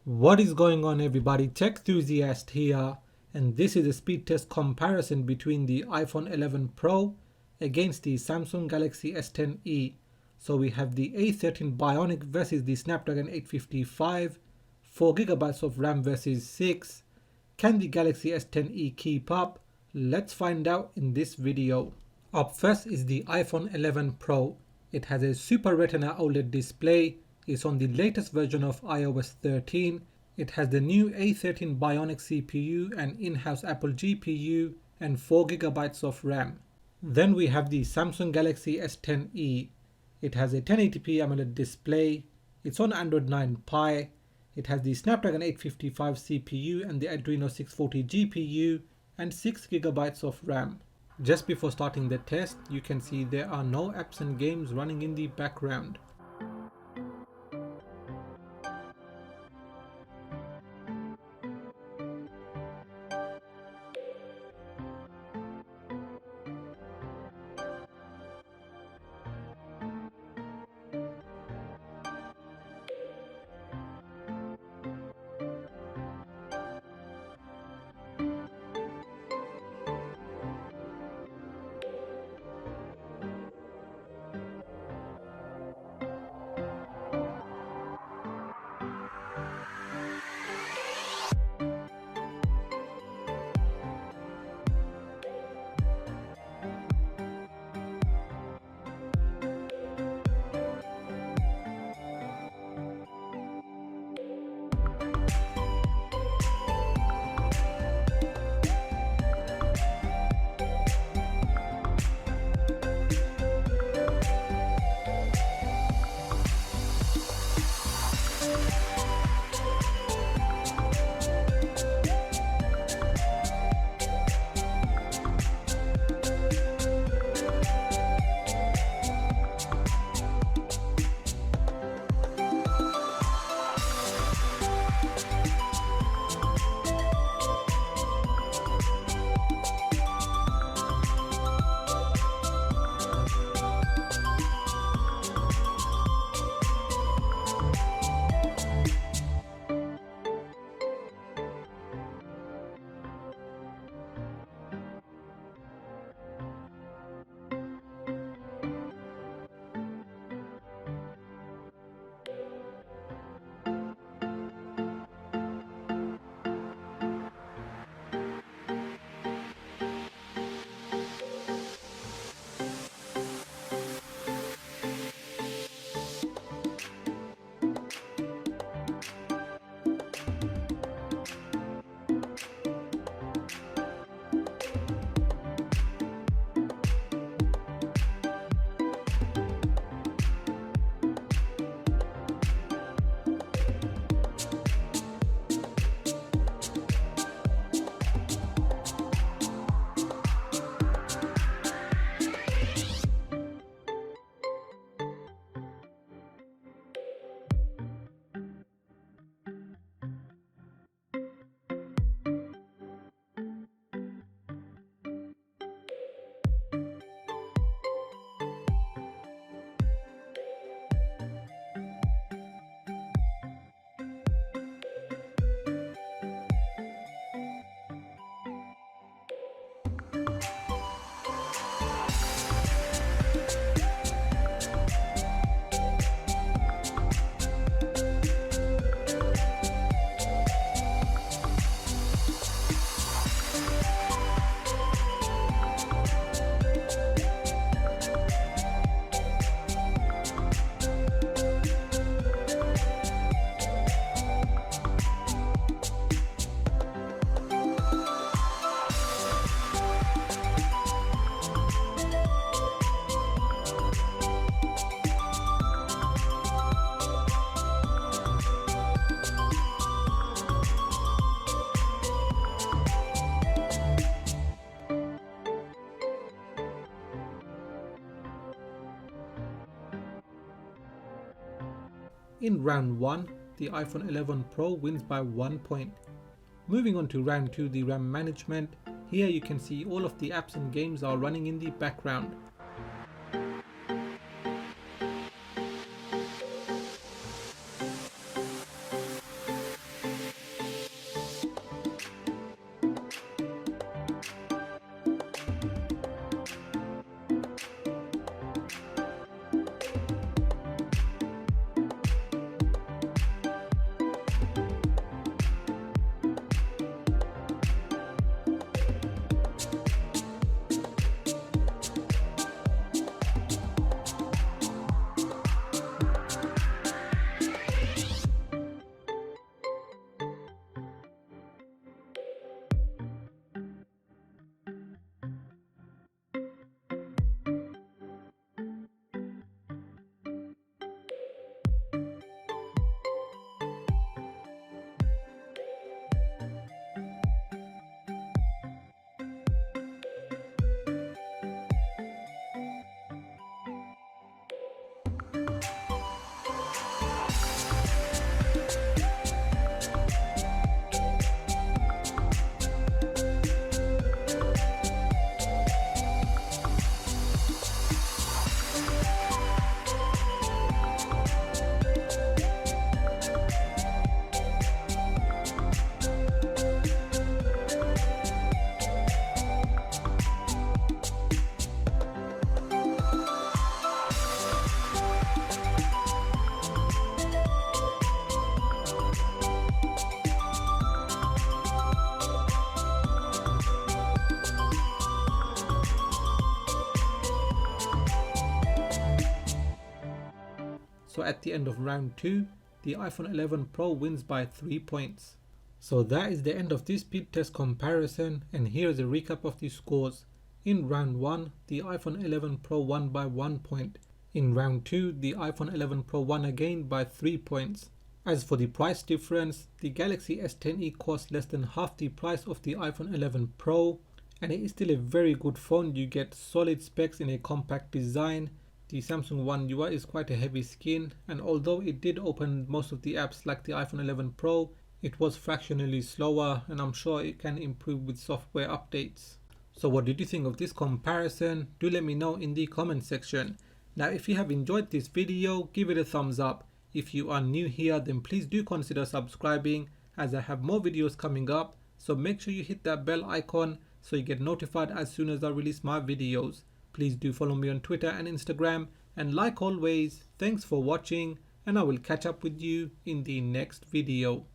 What is going on, everybody? Tech enthusiast here, and this is a speed test comparison between the iPhone 11 Pro against the Samsung Galaxy S10e. So we have the A13 Bionic versus the Snapdragon 855, 4GB of RAM versus 6. Can the Galaxy S10e keep up? Let's find out in this video. Up first is the iPhone 11 Pro. It has a Super Retina OLED display. It's on the latest version of iOS 13. It has the new A13 Bionic CPU and in-house Apple GPU and 4GB of RAM. Then we have the Samsung Galaxy S10e. It has a 1080p AMOLED display. It's on Android 9 Pie. It has the Snapdragon 855 CPU and the Adreno 640 GPU and 6GB of RAM. Just before starting the test, you can see there are no apps and games running in the background. In round 1, the iPhone 11 Pro wins by 1 point. Moving on to round 2, the RAM management. Here you can see all of the apps and games are running in the background. So at the end of round 2, the iPhone 11 Pro wins by 3 points. So that is the end of this speed test comparison, and here is a recap of the scores. In round 1, the iPhone 11 Pro won by 1 point. In round 2, the iPhone 11 Pro won again by 3 points. As for the price difference, the Galaxy S10e costs less than half the price of the iPhone 11 Pro, and it is still a very good phone. You get solid specs in a compact design. The Samsung One UI is quite a heavy skin, and although it did open most of the apps like the iPhone 11 Pro, it was fractionally slower, and I'm sure it can improve with software updates. So what did you think of this comparison? Do let me know in the comment section. Now if you have enjoyed this video, give it a thumbs up. If you are new here, then please do consider subscribing, as I have more videos coming up, so make sure you hit that bell icon so you get notified as soon as I release my videos. Please do follow me on Twitter and Instagram, and like always, thanks for watching, and I will catch up with you in the next video.